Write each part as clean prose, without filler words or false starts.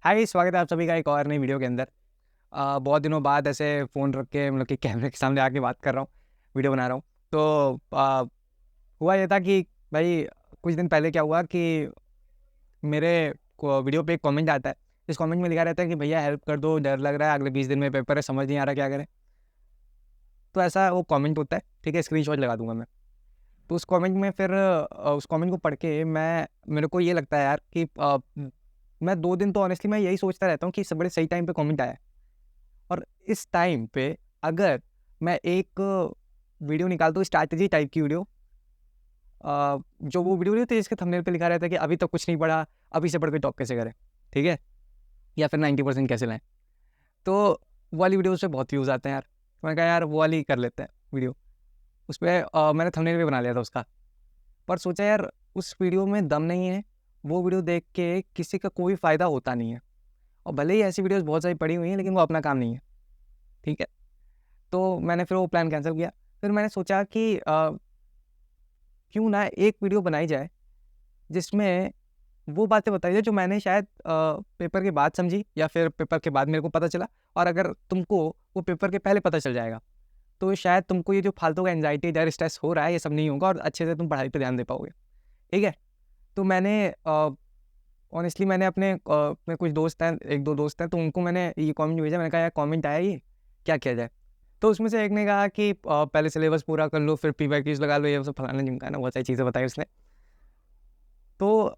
हाय, स्वागत है आप सभी का एक और नई वीडियो के अंदर। बहुत दिनों बाद ऐसे फ़ोन रख के मतलब कि कैमरे के सामने आके बात कर रहा हूँ, वीडियो बना रहा हूँ। तो हुआ ये था कि भाई कुछ दिन पहले क्या हुआ कि मेरे को वीडियो पे एक कमेंट आता है। इस कमेंट में लिखा रहता है कि भैया हेल्प कर दो, डर लग रहा है, अगले 20 दिन में पेपर है, समझ नहीं आ रहा क्या करें। तो ऐसा वो कमेंट होता है, ठीक है? स्क्रीनशॉट लगा दूँगा मैं। तो उस कमेंट में फिर उस कमेंट को पढ़ के मेरे को ये लगता है यार कि मैं 2 दिन तो ऑनेस्टली मैं यही सोचता रहता हूँ कि बड़े सही टाइम पे कमेंट आया है। और इस टाइम पे अगर मैं एक वीडियो निकालता हूँ स्ट्रैटेजी टाइप की वीडियो, जो वो वीडियो नहीं होती जिसके थंबनेल पे लिखा रहता है कि अभी तक कुछ नहीं पढ़ा, अभी से पढ़ के टॉप कैसे करें, ठीक है? या फिर 90% कैसे लाएँ। तो वो वाली वीडियोज़ पे बहुत व्यूज़ आते हैं यार। तो मैंने कहा यार वो वाली कर लेते हैं वीडियो। उसपे मैंने थंबनेल भी बना लिया था उसका। पर सोचा यार उस वीडियो में दम नहीं है, वो वीडियो देख के किसी का कोई फ़ायदा होता नहीं है। और भले ही ऐसी वीडियोज़ बहुत सारी पड़ी हुई हैं लेकिन वो अपना काम नहीं है, ठीक है? तो मैंने फिर वो प्लान कैंसल किया। फिर मैंने सोचा कि क्यों ना एक वीडियो बनाई जाए जिसमें वो बातें बताई जाए जो मैंने शायद पेपर के बाद समझी या फिर पेपर के बाद मेरे को पता चला। और अगर तुमको वो पेपर के पहले पता चल जाएगा तो शायद तुमको ये जो फालतू का एंग्जाइटी, डर, स्ट्रेस हो रहा है ये सब नहीं होगा और अच्छे से तुम पढ़ाई पे ध्यान दे पाओगे, ठीक है? तो मैंने ऑनेस्टली मैंने अपने कुछ दोस्त हैं, 1-2 दोस्त हैं, तो उनको मैंने ये कमेंट भेजा। मैंने कहा यार कमेंट आया ये, क्या किया जाए? तो उसमें से एक ने कहा कि पहले सिलेबस पूरा कर लो, फिर पीवाईक्यूज़ लगा लो, ये सब फलाना-ढिमकाना बहुत सारी चीज़ें बताई उसने। तो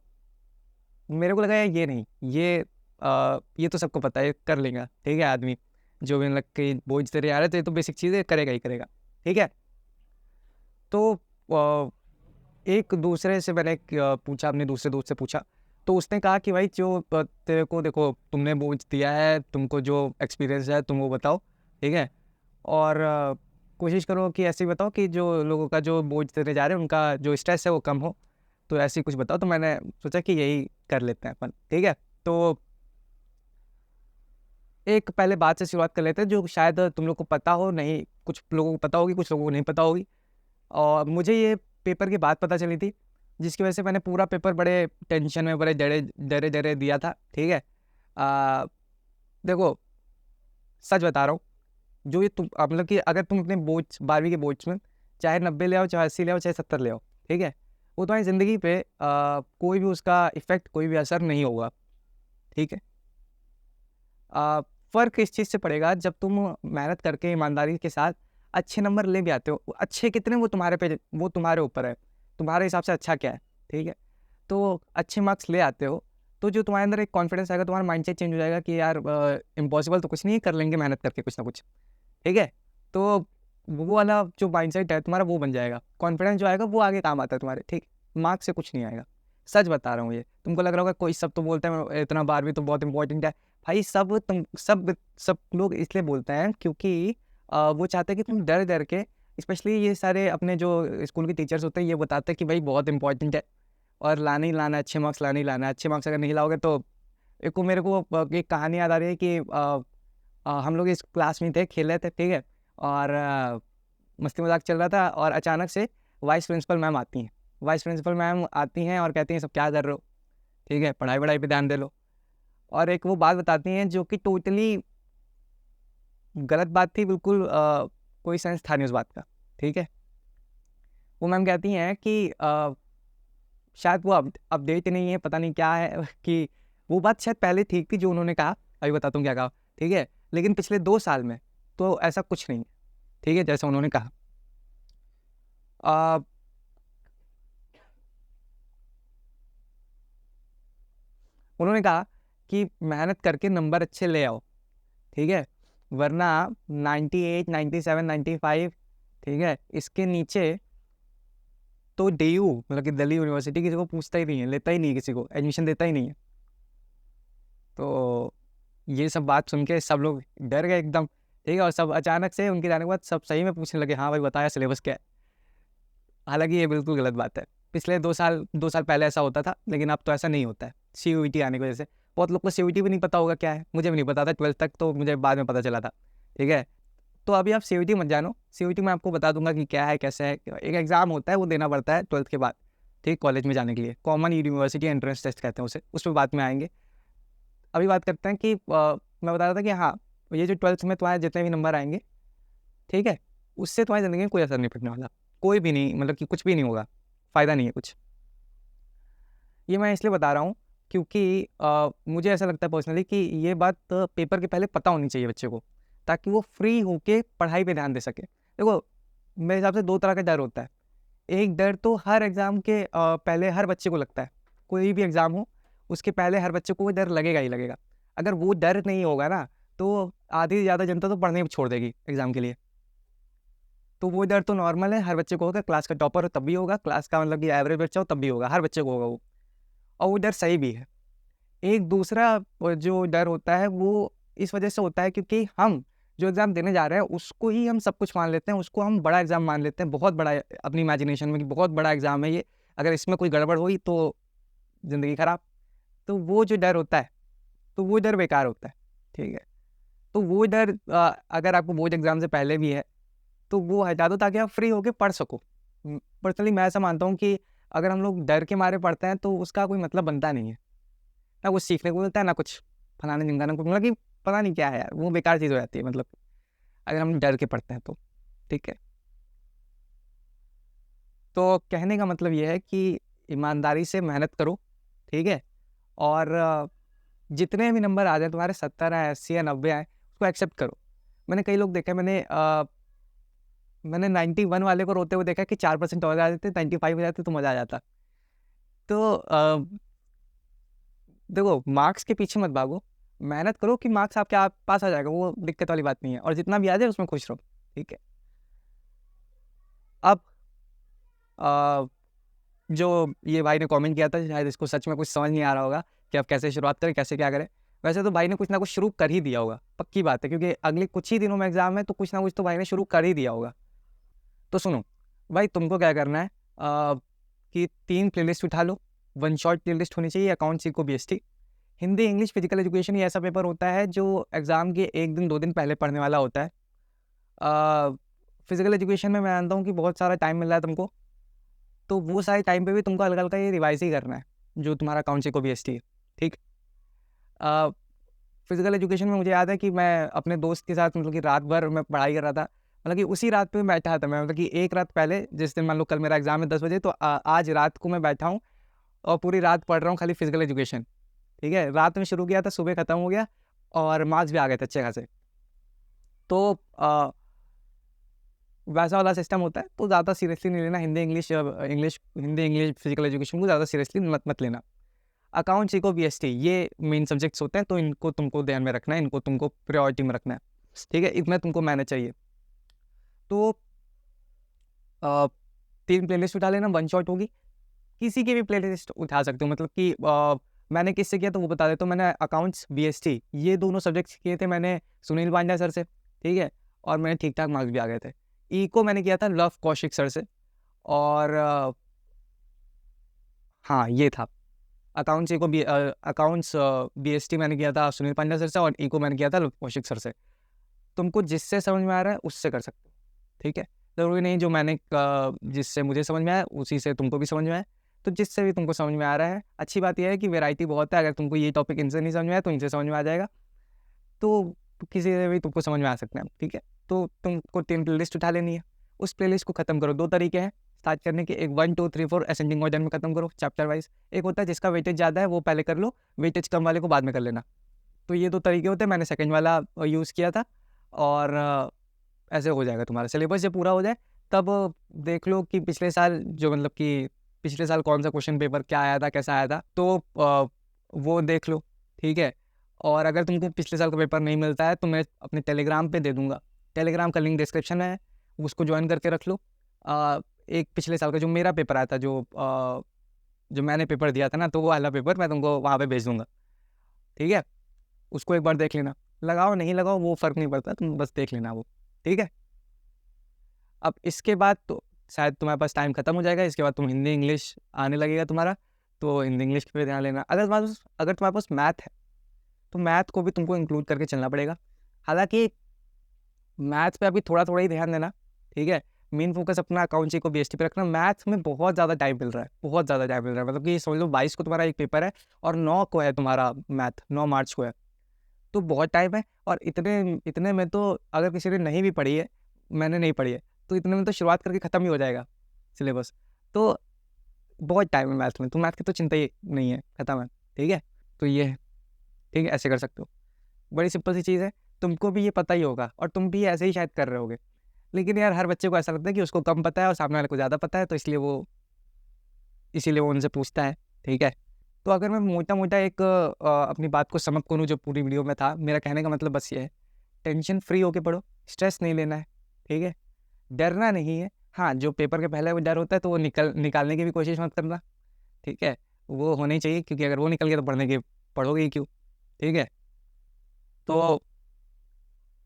मेरे को लगा यार ये नहीं, ये तो सबको पता है, कर लेगा, ठीक है आदमी। जो भी मतलब कि बोझ तेरे आ रहे थे, ये तो बेसिक चीज़ है, करेगा ही करेगा, ठीक है? तो एक दूसरे से मैंने पूछा, अपने दूसरे दोस्त से पूछा, तो उसने कहा कि भाई जो तेरे को देखो तुमने बोझ दिया है, तुमको जो एक्सपीरियंस है तुम वो बताओ, ठीक है? और कोशिश करो कि ऐसे ही बताओ कि जो लोगों का जो बोझ देने जा रहे हैं उनका जो स्ट्रेस है वो कम हो। तो ऐसे ही कुछ बताओ। तो मैंने सोचा कि यही कर लेते हैं अपन, ठीक है? तो एक पहले बात से शुरुआत कर लेते हैं जो शायद तुम लोग को पता हो, नहीं कुछ लोगों को पता होगी, कुछ लोगों को नहीं पता होगी। और मुझे ये पेपर के बाद पता चली थी, जिसकी वजह से मैंने पूरा पेपर बड़े टेंशन में, बड़े डरे-डरे दिया था, ठीक है? अ, देखो, सच बता रहा हूँ, जो ये तुम मतलब कि अगर तुम अपने बोर्ड्स 12वीं के बोर्ड्स में चाहे 90 ले आओ, चाहे 80 ले आओ, चाहे 70 ले आओ, ठीक है? वो तुम्हारी ज़िंदगी पे कोई भी उसका इफ़ेक्ट, कोई भी असर नहीं होगा, ठीक है? फ़र्क इस चीज़ से पड़ेगा जब तुम मेहनत करके ईमानदारी के साथ अच्छे नंबर ले भी आते हो। अच्छे कितने वो तुम्हारे ऊपर है। तुम्हारे हिसाब से अच्छा क्या है, ठीक है? तो अच्छे मार्क्स ले आते हो, तो जो तुम्हारे अंदर एक कॉन्फिडेंस आएगा, तुम्हारा माइंडसेट चेंज हो जाएगा कि यार इम्पॉसिबल तो कुछ नहीं है, कर लेंगे मेहनत करके कुछ ना कुछ, ठीक है? तो वो वाला जो माइंडसेट है तुम्हारा वो बन जाएगा। कॉन्फिडेंस जो आएगा वो आगे काम आता है तुम्हारे, ठीक? मार्क्स से कुछ नहीं आएगा। सच बता रहा हूँ ये। तुमको लग रहा होगा कोई सब तो बोलते हैं इतना 12वीं तो बहुत इंपॉर्टेंट है। भाई सब लोग इसलिए बोलते हैं क्योंकि वो चाहते हैं कि तुम डर-डर के, स्पेशली ये सारे अपने जो स्कूल के टीचर्स होते हैं ये बताते हैं कि भाई बहुत इंपॉर्टेंट है और लाना ही लाना है, अच्छे मार्क्स लाना ही लाना है। अच्छे मार्क्स अगर नहीं लाओगे तो मेरे को एक कहानी याद आ रही है कि हम लोग इस क्लास में थे, खेल रहे थे, ठीक है? और मस्ती मज़ाक चल रहा था और अचानक से वाइस प्रिंसिपल मैम आती हैं। वाइस प्रिंसिपल मैम आती हैं और कहती हैं, "सब क्या कर रहे हो? ठीक है, पढ़ाई-वढ़ाई पे ध्यान दे लो।" और एक वो बात बताती हैं जो कि टोटली गलत बात थी, बिल्कुल कोई सेंस था नहीं उस बात का, ठीक है? वो मैम कहती हैं कि शायद वो अपडेट नहीं है, पता नहीं क्या है कि वो बात शायद पहले ठीक थी जो उन्होंने कहा, अभी बताता हूँ क्या कहा, ठीक है? लेकिन पिछले 2 साल में तो ऐसा कुछ नहीं है, ठीक है? जैसा उन्होंने कहा। अ, उन्होंने कहा कि मेहनत करके नंबर अच्छे ले आओ, ठीक है? वरना 98, 97, 95, ठीक है? इसके नीचे तो डीयू मतलब कि दिल्ली यूनिवर्सिटी किसी को पूछता ही नहीं है, लेता ही नहीं है किसी को, एडमिशन देता ही नहीं है। तो ये सब बात सुन के सब लोग डर गए एकदम, ठीक है? और सब अचानक से उनके जाने के बाद सब सही में पूछने लगे, हाँ भाई बताया सिलेबस क्या है? हालाँकि ये बिल्कुल गलत बात है। पिछले 2 साल पहले ऐसा होता था, लेकिन अब तो ऐसा नहीं होता है, सीयूईटी आने की वजह से। बहुत लोग को सीयूईटी भी नहीं पता होगा क्या है, मुझे भी नहीं पता था 12th तक, तो मुझे बाद में पता चला था, ठीक है? तो अभी आप सीयूईटी मत जानो, सीयूईटी मैं आपको बता दूँगा कि क्या है, कैसे है। एक एग्ज़ाम होता है, वो देना पड़ता है 12th के बाद, ठीक? कॉलेज में जाने के लिए। कॉमन यूनिवर्सिटी एंट्रेंस टेस्ट कहते हैं उसे, उस पे बाद में आएँगे। अभी बात करते हैं कि मैं बता रहा था कि हाँ, ये जो 12th में तुम्हारे जितने भी नंबर आएँगे, ठीक है? उससे तुम्हारी ज़िंदगी में कोई असर नहीं पड़ने वाला। कोई भी नहीं, मतलब कि कुछ भी नहीं होगा, फ़ायदा नहीं है कुछ। ये मैं इसलिए बता रहा हूँ क्योंकि मुझे ऐसा लगता है पर्सनली कि ये बात पेपर के पहले पता होनी चाहिए बच्चे को, ताकि वो फ्री होके पढ़ाई पे ध्यान दे सके। देखो, मेरे हिसाब से 2 तरह का डर होता है। एक डर तो हर एग्ज़ाम के पहले हर बच्चे को लगता है। कोई भी एग्ज़ाम हो, उसके पहले हर बच्चे को वो डर लगेगा ही लगेगा। अगर वो डर नहीं होगा ना, तो आधी से ज़्यादा जनता तो पढ़ना ही छोड़ देगी एग्ज़ाम के लिए। तो वो डर तो नॉर्मल है, हर बच्चे को होगा, क्लास का टॉपर हो तब भी होगा, क्लास का मतलब कि एवरेज बच्चा हो तब भी होगा, हर बच्चे को होगा वो। और वो डर सही भी है। एक दूसरा जो डर होता है वो इस वजह से होता है क्योंकि हम जो एग्ज़ाम देने जा रहे हैं उसको ही हम सब कुछ मान लेते हैं, उसको हम बड़ा एग्ज़ाम मान लेते हैं, बहुत बड़ा अपनी इमेजिनेशन में कि बहुत बड़ा एग्ज़ाम है ये, अगर इसमें कोई गड़बड़ हुई तो ज़िंदगी ख़राब। तो वो जो डर होता है, तो वो डर बेकार होता है, ठीक है? तो वो डर अगर आपको बोर्ड एग्ज़ाम से पहले भी है, तो वो हटा दो ताकि आप फ्री होके पढ़ सको। पर्सनली मैं ऐसा मानता हूँ कि अगर हम लोग डर के मारे पढ़ते हैं तो उसका कोई मतलब बनता नहीं है। ना कुछ सीखने को मिलता है, ना कुछ फलाने-ढिमकाने को, मतलब कि पता नहीं क्या है यार, वो बेकार चीज़ हो जाती है मतलब, अगर हम डर के पढ़ते हैं तो, ठीक है? तो कहने का मतलब ये है कि ईमानदारी से मेहनत करो, ठीक है? और जितने भी नंबर आ जाएँ तुम्हारे 70 आएँ, 80 या 90 आएँ, उसको एक्सेप्ट करो। मैंने कई लोग देखे हैं, मैंने 91 वाले को रोते हुए देखा कि 4% और आ जाते, 95 हो जाते तो मज़ा आ जाता। तो देखो, मार्क्स के पीछे मत भागो, मेहनत करो कि मार्क्स आपके आप पास आ जाएगा, वो दिक्कत वाली बात नहीं है, और जितना भी आ जाए उसमें खुश रहो, ठीक है? अब अ, जो ये भाई ने कमेंट किया था, शायद इसको सच में कुछ समझ नहीं आ रहा होगा कि अब कैसे शुरुआत करें, कैसे क्या करें। वैसे तो भाई ने कुछ ना कुछ शुरू कर ही दिया होगा, पक्की बात है, क्योंकि अगले कुछ ही दिनों में एग्ज़ाम है, तो कुछ ना कुछ तो भाई ने शुरू कर ही दिया होगा। तो सुनो, भाई तुमको क्या करना है कि 3 प्लेलिस्ट उठा लो, वन शॉट प्लेलिस्ट होनी चाहिए, accounts, eco, BST. Hindi, English, physical education ये ऐसा पेपर होता है जो एग्ज़ाम के 1 दिन 2 दिन पहले पढ़ने वाला होता है। फिजिकल एजुकेशन में मैं मानता हूँ कि बहुत सारा टाइम मिल रहा है तुमको, तो वो सारे टाइम पे भी तुमको हल्का-हल्का ये रिवाइज़ ही करना है, जो तुम्हारा अकाउंट्स, इको, बीएसटी है, ठीक? अ, फिजिकल एजुकेशन में मुझे याद है कि मैं अपने दोस्त के साथ, मतलब कि रात भर मैं पढ़ाई कर रहा था, मतलब कि उसी रात पे बैठा था मैं, मतलब कि एक रात पहले, जिस दिन मान लो कल मेरा एग्ज़ाम है 10 बजे, तो आज रात को मैं बैठा हूँ और पूरी रात पढ़ रहा हूँ खाली फिजिकल एजुकेशन, ठीक है? रात में शुरू किया था, सुबह खत्म हो गया और मार्क्स भी आ गए थे अच्छे खासे। तो वैसा वाला सिस्टम होता है, तो ज़्यादा सीरियसली नहीं लेना। हिंदी, इंग्लिश, फिजिकल एजुकेशन को ज़्यादा सीरियसली मत लेना। अकाउंट्स, इको, बीएसटी ये मेन सब्जेक्ट्स होते हैं, तो इनको तुमको ध्यान में रखना है, इनको तुमको प्रायोरिटी में रखना है, ठीक है? इतना तुमको मेहनत चाहिए। तो 3 प्लेलिस्ट उठा लेना, वन शॉट होगी। किसी की भी प्लेलिस्ट उठा सकते हो, मतलब कि मैंने किससे किया तो वो बता देता हूँ। मैंने अकाउंट्स, बीएसटी ये दोनों सब्जेक्ट्स किए थे मैंने सुनील पांड्या सर से, ठीक है? और मेरे ठीक-ठाक मार्क्स भी आ गए थे। इको मैंने किया था लव कौशिक सर से, और हाँ, ये था। अकाउंट्स बीएसटी मैंने किया था सुनील पांड्या सर से, और इको मैंने किया था लव कौशिक सर से। तुमको जिससे समझ में आ रहा है उससे कर सकते हो, ठीक है? ज़रूरी नहीं जो मैंने जिससे मुझे समझ में आया उसी से तुमको भी समझ में आए। तो जिससे भी तुमको समझ में आ रहा है, अच्छी बात ये है कि वैरायटी बहुत है, अगर तुमको ये टॉपिक इनसे नहीं समझ में आया तो इनसे समझ में आ जाएगा। तो किसी से भी तुमको समझ में आ सकते हैं, ठीक है? तो तुमको 3 प्लेलिस्ट उठा लेनी है, उस प्लेलिस्ट को खत्म करो। 2 तरीके हैं स्टार्ट करने के, एक 1, 2, 3, 4 असेंडिंग ऑर्डर में खत्म करो चैप्टर वाइज़। एक होता है जिसका वेटेज ज़्यादा है वो पहले कर लो, वेटेज कम वाले को बाद में कर लेना। तो ये 2 तरीके होते हैं, मैंने सेकंड वाला यूज़ किया था, और ऐसे हो जाएगा तुम्हारा सिलेबस जब पूरा हो जाए, तब देख लो कि पिछले साल जो, मतलब कि पिछले साल कौन सा क्वेश्चन पेपर क्या आया था, कैसा आया था, तो वो देख लो, ठीक है? और अगर तुमको पिछले साल का पेपर नहीं मिलता है तो मैं अपने टेलीग्राम पे दे दूँगा। टेलीग्राम का लिंक डिस्क्रिप्शन में है, उसको जॉइन करके रख लो। एक पिछले साल का जो मेरा पेपर आया था, जो मैंने पेपर दिया था ना, तो वो वाला पेपर मैं तुमको वहाँ पे भेज दूँगा, ठीक है? उसको एक बार देख लेना। लगाओ, नहीं लगाओ वो फ़र्क नहीं पड़ता, तुम बस देख लेना वो, ठीक है? अब इसके बाद तो शायद तुम्हारे पास टाइम खत्म हो जाएगा, इसके बाद तुम हिंदी, इंग्लिश आने लगेगा तुम्हारा, तो हिंदी, इंग्लिश पे ध्यान लेना। अगर तुम्हारे पास मैथ है, तो मैथ को भी तुमको इंक्लूड करके चलना पड़ेगा। हालाँकि मैथ पे अभी थोड़ा-थोड़ा ही ध्यान देना, ठीक है? मेन फोकस अपना अकाउंट्स को बीएसटी पे रखना। मैथ्स में बहुत ज़्यादा टाइम मिल रहा है, बहुत ज़्यादा टाइम मिल रहा है। मतलब कि समझ लो 22 को तुम्हारा एक पेपर है और 9 को है तुम्हारा मैथ, 9 मार्च को है, तो बहुत टाइम है। और इतने इतने में तो अगर किसी ने नहीं भी पढ़ी है, मैंने नहीं पढ़ी है, तो इतने में तो शुरुआत करके ख़त्म ही हो जाएगा सिलेबस। तो बहुत टाइम है मैथ्स में, तो मैथ की तो चिंता ही नहीं है, ख़त्म है। ठीक है, तो ये है, ठीक है, ऐसे कर सकते हो। बड़ी सिंपल सी चीज़ है, तुमको भी ये पता ही होगा और तुम भी ऐसे ही शायद कर रहे होगे। लेकिन यार हर बच्चे को ऐसा लगता है कि उसको कम पता है और सामने वाले को ज़्यादा पता है, तो इसीलिए वो उनसे पूछता है। ठीक है, तो अगर मैं मोटा-मोटा एक अपनी बात को सम अप करूँ जो पूरी वीडियो में था, मेरा कहने का मतलब बस ये है, टेंशन फ्री होके पढ़ो, स्ट्रेस नहीं लेना है, ठीक है? डरना नहीं है। हाँ, जो पेपर के पहले वो डर होता है तो वो निकालने की भी कोशिश मत करना, ठीक है? वो होना ही चाहिए, क्योंकि अगर वो निकल गया तो पढ़ोगे ही क्यों, ठीक है? तो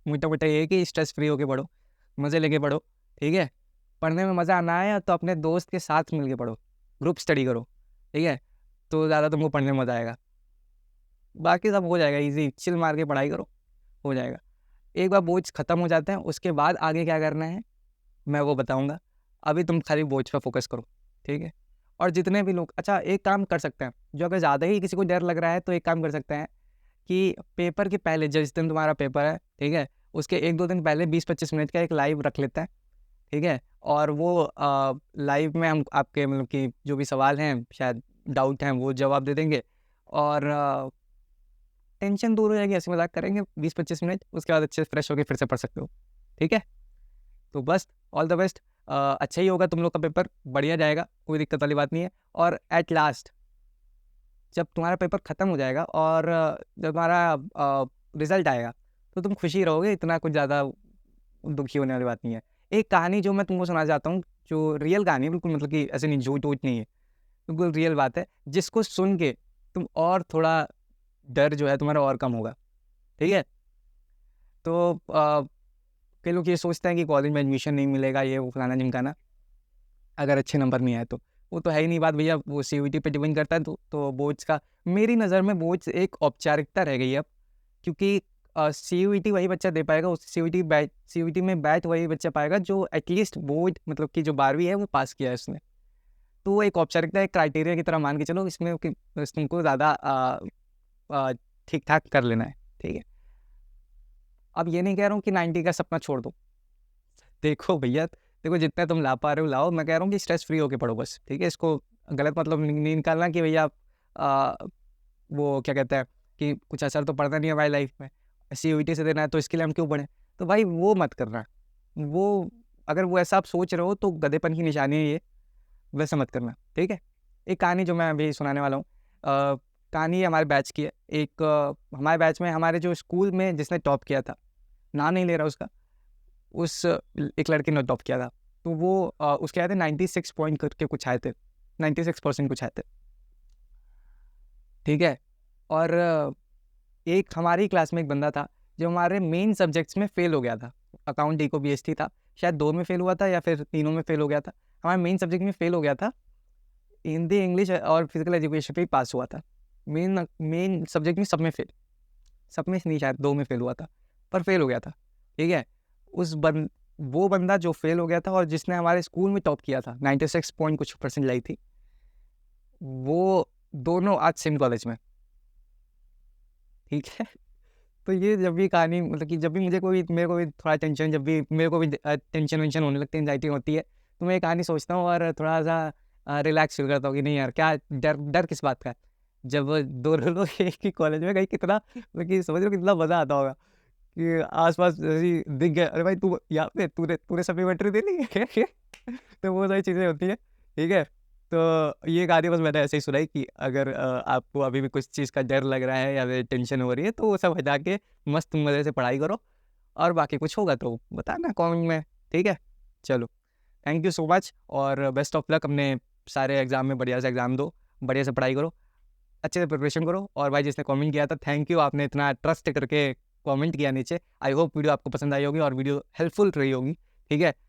मोटा-मोटा ये है कि स्ट्रेस फ्री होके पढ़ो, मज़े लेके पढ़ो, ठीक है? पढ़ने में मज़ा ना आए तो अपने दोस्त के साथ मिल के पढ़ो, ग्रुप स्टडी करो, ठीक है? तो ज़्यादा तुमको पढ़ने में मज़ा आएगा। बाकी सब हो जाएगा ईज़ी, चिल मार के पढ़ाई करो, हो जाएगा। एक बार बोझ खत्म हो जाते हैं, उसके बाद आगे क्या करना है, मैं वो बताऊँगा। अभी तुम खाली बोझ पे फ़ोकस करो, ठीक है? और जितने भी लोग, अच्छा एक काम कर सकते हैं, जो अगर ज़्यादा ही किसी को डर लग रहा है, तो एक काम कर सकते हैं कि पेपर के पहले जिस दिन तुम्हारा पेपर है, ठीक है? उसके 1-2 दिन पहले 20-25 मिनट का एक लाइव रख लेते हैं, ठीक है? और वो लाइव में हम आपके मतलब कि जो भी सवाल हैं, शायद डाउट हैं, वो जवाब दे देंगे और टेंशन दूर हो जाएगी, हँसी मज़ाक करेंगे 20-25 मिनट, उसके बाद अच्छे से फ्रेश होके फिर से पढ़ सकते हो, ठीक है? तो बस ऑल द बेस्ट। अच्छा ही होगा तुम लोग का पेपर, बढ़िया जाएगा, कोई दिक्कत वाली बात नहीं है। और एट लास्ट जब तुम्हारा पेपर ख़त्म हो जाएगा और जब तुम्हारा रिज़ल्ट आएगा, तो तुम खुश ही रहोगे, इतना कुछ ज़्यादा दुखी होने वाली बात नहीं है। एक कहानी जो मैं तुमको सुनाना चाहता हूँ, जो रियल कहानी है, बिल्कुल मतलब कि ऐसे नहीं, झूठ-वूठ नहीं है, बिल्कुल रियल बात है, जिसको सुन के तुम और थोड़ा डर जो है तुम्हारा और कम होगा, ठीक है? तो कई लोग ये सोचते हैं कि कॉलेज में एडमिशन नहीं मिलेगा, ये वो फलाना-ढिमकाना, अगर अच्छे नंबर नहीं आए तो। वो तो है ही नहीं बात भैया, वो सीयूईटी पे डिपेंड करता है, तो बोर्ड्स का, मेरी नज़र में बोर्ड्स एक औपचारिकता रह गई है अब, क्योंकि सीयूईटी वही बच्चा दे पाएगा, उस सीयूईटी में बैच वही बच्चा पाएगा जो एटलीस्ट बोर्ड मतलब कि जो 12वीं है वो पास किया है उसने। तो वो एक औपचारिकता, एक क्राइटेरिया की तरह मान के चलो, इसमें कि बस तुमको ज़्यादा ठीक-ठाक कर लेना है, ठीक है? अब ये नहीं कह रहा हूँ कि 90 का सपना छोड़ दो। देखो भैया, देखो जितना तुम ला पा रहे हो लाओ, मैं कह रहा हूँ कि स्ट्रेस फ्री होके पढ़ो बस, ठीक है? इसको गलत मतलब नहीं निकालना कि भैया वो क्या कहते हैं कि कुछ असर तो पड़ता नहीं है हमारी लाइफ में, सीयूईटी से देना है तो इसके लिए हम क्यों पढ़ें? तो भाई वो मत करना। वो अगर वो ऐसा आप सोच रहे हो तो गधेपन की निशानी है ये, वैसा मत करना, ठीक है? एक कहानी जो मैं अभी सुनाने वाला हूँ, कहानी हमारे बैच की है। एक हमारे बैच में हमारे जो स्कूल में जिसने टॉप किया था, नाम नहीं ले रहा उसका, उस एक लड़के ने टॉप किया था। तो वो उसके आए थे 96 पॉइंट करके कुछ आए थे, 96% कुछ आए थे, ठीक है? और एक हमारी क्लास में एक बंदा था जो हमारे मेन सब्जेक्ट्स में फ़ेल हो गया था। अकाउंट, इको, बीएसटी था, शायद 2 में फ़ेल हुआ था या फिर तीनों में फ़ेल हो गया था। हमारे मेन सब्जेक्ट में फ़ेल हो गया था, हिंदी, इंग्लिश और फिज़िकल एजुकेशन पे ही पास हुआ था। मेन सब्जेक्ट में सब में नहीं, शायद 2 में फ़ेल हुआ था, पर फ़ेल हो गया था, ठीक है? वो बंदा जो फ़ेल हो गया था और जिसने हमारे स्कूल में टॉप किया था, 96 पॉइंट कुछ परसेंट लाई थी, वो दोनों आज सेम कॉलेज में, ठीक है? तो ये जब भी कहानी मतलब कि जब भी मेरे को भी थोड़ा टेंशन, जब भी मेरे को भी टेंशन वेंशन होने लगती है, एंग्जाइटी होती है, तो मैं ये कहानी सोचता हूँ और थोड़ा-सा रिलैक्स फील करता हूँ कि नहीं यार, क्या डर डर किस बात का है? जब दोनों लोग एक ही कॉलेज में गए, कितना मतलब कि समझ रहे हो कितना मज़ा आता होगा कि आस-पास ऐसे ही दिख गए, "अरे भाई तू यहाँ पे तूने तूने सप्लीमेंट्री दे ली है?" तो वो सारी चीज़ें होती हैं, ठीक है? तो ये कहानी बस मैंने ऐसे ही सुनाई कि अगर आपको अभी भी कुछ चीज़ का डर लग रहा है या फिर टेंशन हो रही है, तो वो सब हटा के मस्त मज़े से पढ़ाई करो और बाकी कुछ होगा तो बताना कमेंट में, ठीक है? चलो, थैंक यू सो मच और बेस्ट ऑफ लक। अपने सारे एग्ज़ाम में बढ़िया से एग्ज़ाम दो, बढ़िया से पढ़ाई करो, अच्छे से प्रिपरेशन करो। और भाई जिसने कमेंट किया था, थैंक यू, आपने इतना ट्रस्ट करके कमेंट किया नीचे। आई होप वीडियो आपको पसंद आई होगी और वीडियो हेल्पफुल रही होगी, ठीक है?